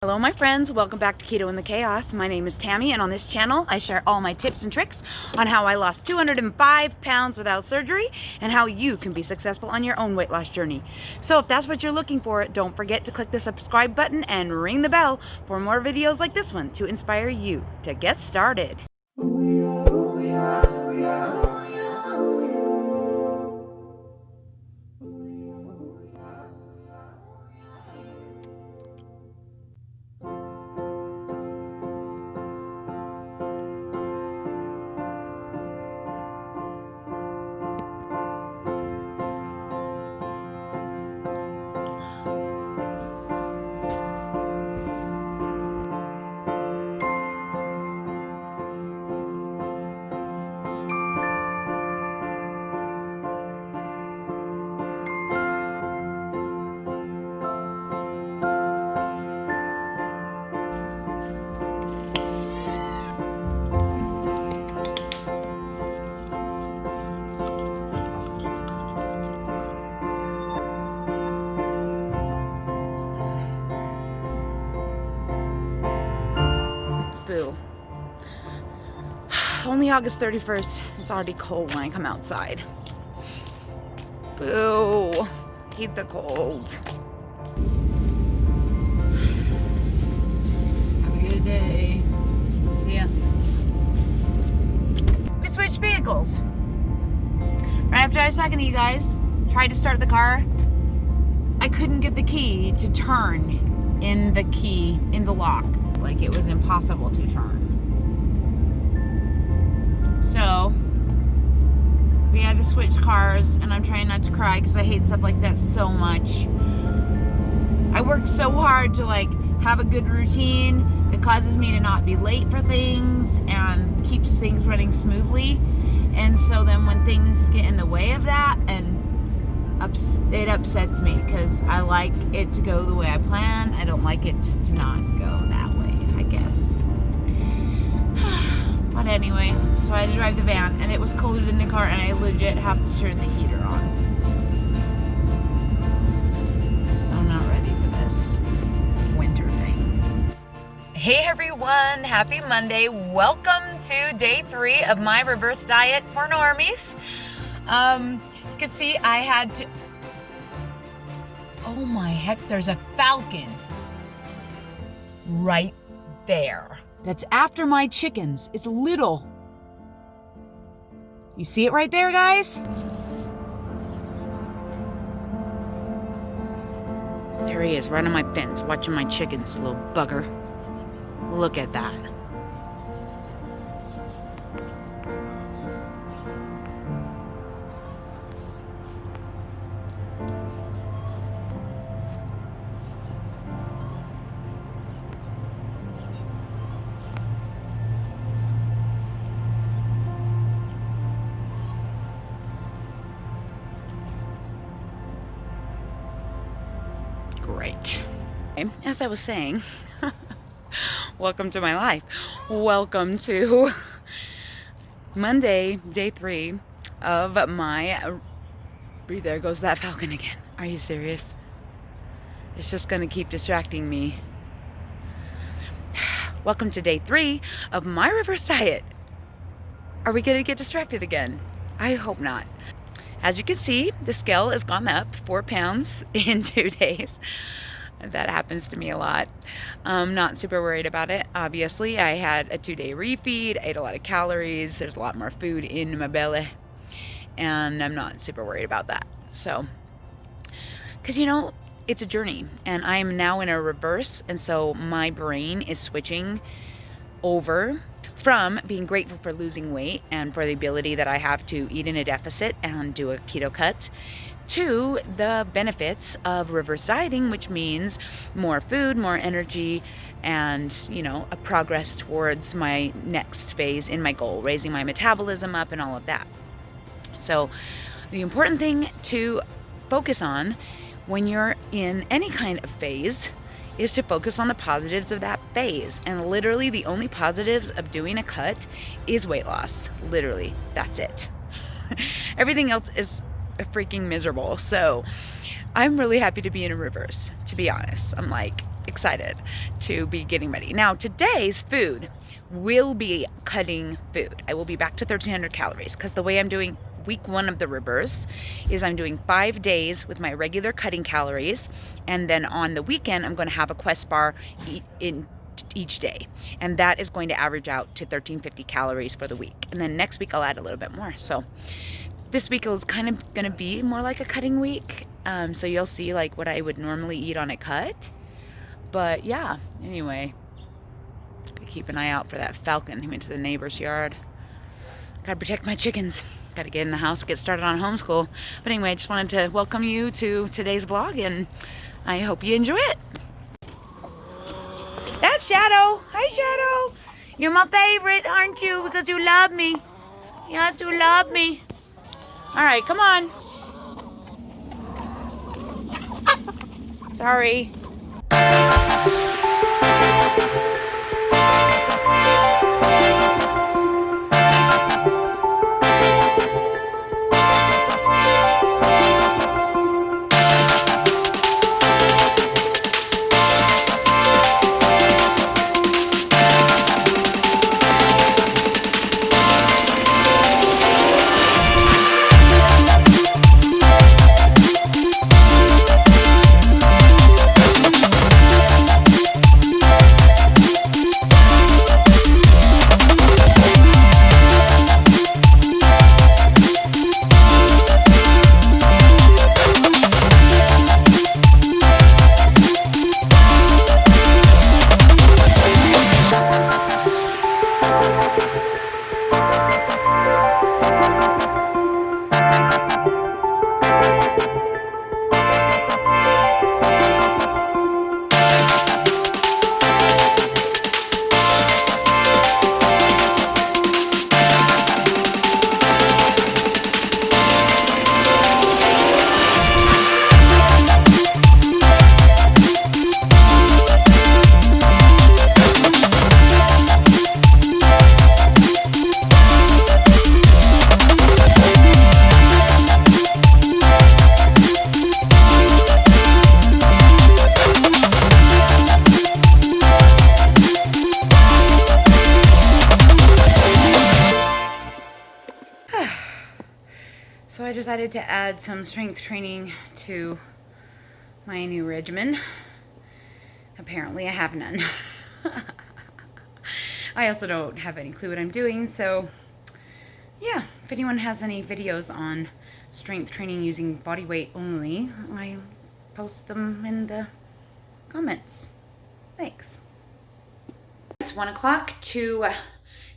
Hello my friends, welcome back to Keto and the Chaos. My name is Tammy, and on this channel I share all my tips and tricks on how I lost 205 pounds without surgery and how you can be successful on your own weight loss journey. So if that's what you're looking for, don't forget to click the subscribe button and ring the bell for more videos like this one to inspire you to get started. Boo. Only August 31st. It's already cold when I come outside. Boo. Hate the cold. Have a good day. See ya. We switched vehicles. Right after I was talking to you guys, tried to start the car. I couldn't get the key to turn in the lock. Like, it was impossible to turn. So we had to switch cars, and I'm trying not to cry because I hate stuff like that so much. I work so hard to like have a good routine that causes me to not be late for things and keeps things running smoothly. And so then when things get in the way of that, and it upsets me because I like it to go the way I plan. I don't like it to not go that way, I guess. But anyway, so I had to drive the van, and it was colder than the car, and I legit have to turn the heater on. So I'm not ready for this winter thing. Hey everyone, happy Monday. Welcome to day 3 of my reverse diet for normies. You can see I had to, oh my heck, there's a falcon right there. That's after my chickens. It's little. You see it right there, guys? There he is, right on my fence, watching my chickens, little bugger. Look at that. Great. As I was saying, welcome to my life. Welcome to Monday, day 3 of my, there goes that falcon again. Are you serious? It's just gonna keep distracting me. Welcome to day 3 of my reverse diet. Are we gonna get distracted again? I hope not. As you can see, the scale has gone up 4 pounds in 2 days. That happens to me a lot. I'm not super worried about it. Obviously, I had a 2-day refeed, ate a lot of calories, there's a lot more food in my belly, and I'm not super worried about that. So, because you know, it's a journey, and I'm now in a reverse, and so my brain is switching over from being grateful for losing weight and for the ability that I have to eat in a deficit and do a keto cut, to the benefits of reverse dieting, which means more food, more energy, and, you know, a progress towards my next phase in my goal, raising my metabolism up and all of that. So the important thing to focus on when you're in any kind of phase is to focus on the positives of that phase. And literally the only positives of doing a cut is weight loss. Literally, that's it. Everything else is freaking miserable. So I'm really happy to be in a reverse, to be honest. I'm like, excited to be getting ready. Now, today's food will be cutting food. I will be back to 1,300 calories because the way I'm doing week 1 of the reverse is I'm doing 5 days with my regular cutting calories, and then on the weekend I'm going to have a Quest bar in each day, and that is going to average out to 1,350 calories for the week. And then next week I'll add a little bit more. So this week is kind of going to be more like a cutting week. So you'll see like what I would normally eat on a cut. But yeah, anyway, keep an eye out for that falcon who went to the neighbor's yard. Gotta protect my chickens. Gotta get in the house, get started on homeschool. But anyway, I just wanted to welcome you to today's vlog, and I hope you enjoy it. That's Shadow. Hi, Shadow. You're my favorite, aren't you? Because you love me. Yes, you love me. All right, come on. Sorry. So I decided to add some strength training to my new regimen. Apparently I have none. I also don't have any clue what I'm doing, so yeah, if anyone has any videos on strength training using body weight only, I post them in the comments. Thanks. It's 1 o'clock, 2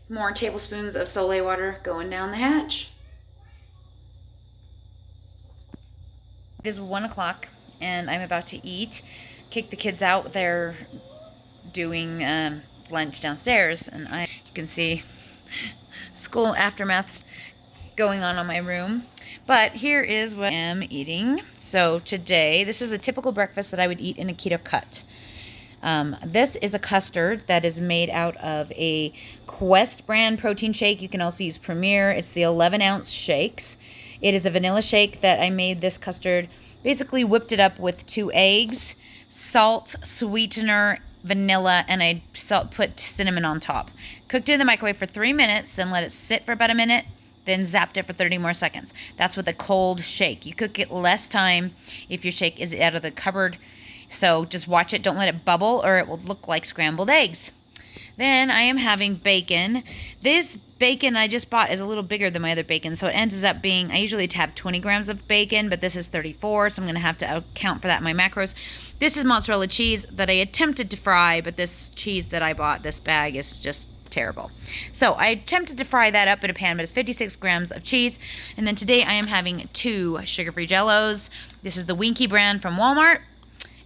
more tablespoons of Solé water going down the hatch. It is 1 o'clock and I'm about to eat. Kick the kids out. They're doing lunch downstairs, and you can see school aftermaths going on my room. But here is what I am eating. So today, this is a typical breakfast that I would eat in a keto cut. This is a custard that is made out of a Quest brand protein shake. You can also use Premier. It's the 11-ounce shakes. It is a vanilla shake that I made this custard, basically whipped it up with 2 eggs, salt, sweetener, vanilla, and I put cinnamon on top. Cooked it in the microwave for 3 minutes, then let it sit for about a minute, then zapped it for 30 more seconds. That's with a cold shake. You cook it less time if your shake is out of the cupboard. So just watch it. Don't let it bubble or it will look like scrambled eggs. Then I am having bacon. This bacon I just bought is a little bigger than my other bacon, so it ends up being, I usually have 20 grams of bacon, but this is 34, so I'm going to have to account for that in my macros. This is mozzarella cheese that I attempted to fry, but this cheese that I bought, this bag, is just terrible. So I attempted to fry that up in a pan, but it's 56 grams of cheese. And then today I am having 2 sugar-free Jellos. This is the Winky brand from Walmart,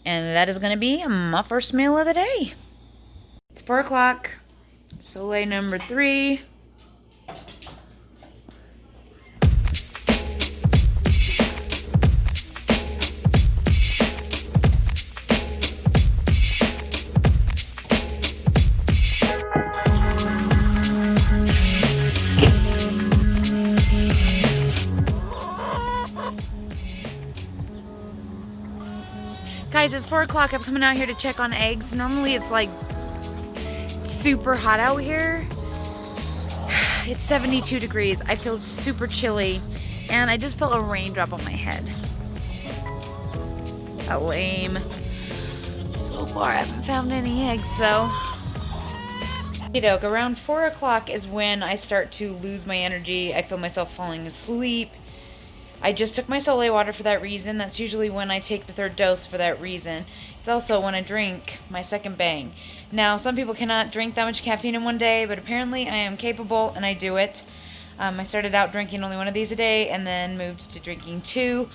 and that is going to be my first meal of the day. It's 4 o'clock. Solé number 3. guys, it's 4 o'clock. I'm coming out here to check on eggs. Normally it's like super hot out here. It's 72 degrees. I feel super chilly, and I just felt a raindrop on my head. How lame. So far, I haven't found any eggs though. Okey-doke, around 4 o'clock is when I start to lose my energy. I feel myself falling asleep. I just took my Solé water for that reason. That's usually when I take the 3rd dose for that reason. It's also when I drink my 2nd bang. Now, some people cannot drink that much caffeine in one day, but apparently I am capable and I do it. I started out drinking only 1 of these a day and then moved to drinking 2.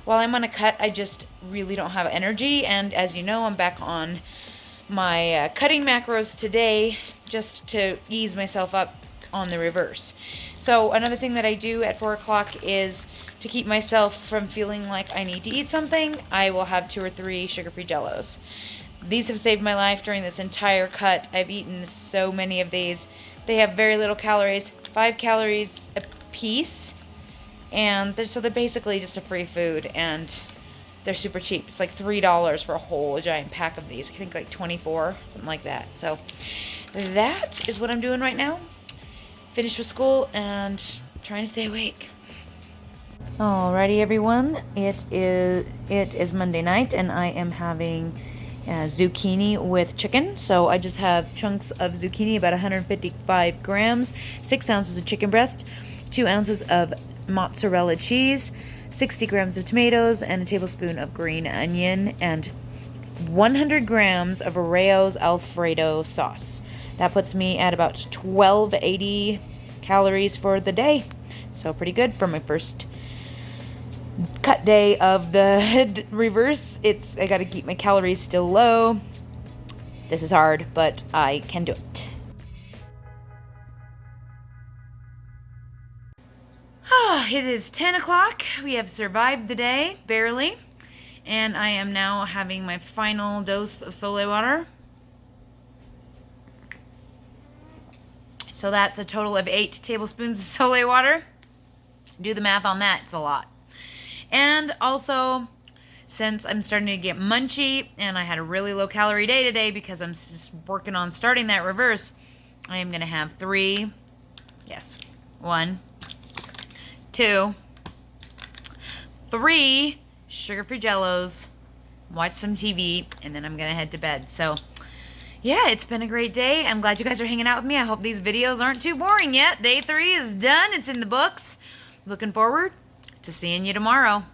While I'm on a cut, I just really don't have energy, and as you know, I'm back on my cutting macros today just to ease myself up on the reverse. So another thing that I do at 4 o'clock is to keep myself from feeling like I need to eat something, I will have 2 or 3 sugar-free Jellos. These have saved my life during this entire cut. I've eaten so many of these. They have very little calories, 5 calories a piece, and they're basically just a free food, and they're super cheap. It's like $3 for a whole giant pack of these. I think like 24, something like that. So that is what I'm doing right now. Finished with school and trying to stay awake. Alrighty, everyone. It is Monday night, and I am having zucchini with chicken. So I just have chunks of zucchini, about 155 grams, 6 ounces of chicken breast, 2 ounces of mozzarella cheese, 60 grams of tomatoes, and a tablespoon of green onion, and 100 grams of Rao's Alfredo sauce. That puts me at about 1280 calories for the day. So pretty good for my first cut day of the reverse. I gotta keep my calories still low. This is hard, but I can do it. It is 10 o'clock. We have survived the day, barely. And I am now having my final dose of Solé water. So that's a total of 8 tablespoons of Solé water. Do the math on that, it's a lot. And also, since I'm starting to get munchy and I had a really low calorie day today because I'm just working on starting that reverse, I am going to have 3, 1, 2, 3 sugar-free Jellos, watch some TV, and then I'm going to head to bed. So yeah, it's been a great day. I'm glad you guys are hanging out with me. I hope these videos aren't too boring yet. Day 3 is done. It's in the books. Looking forward to seeing you tomorrow.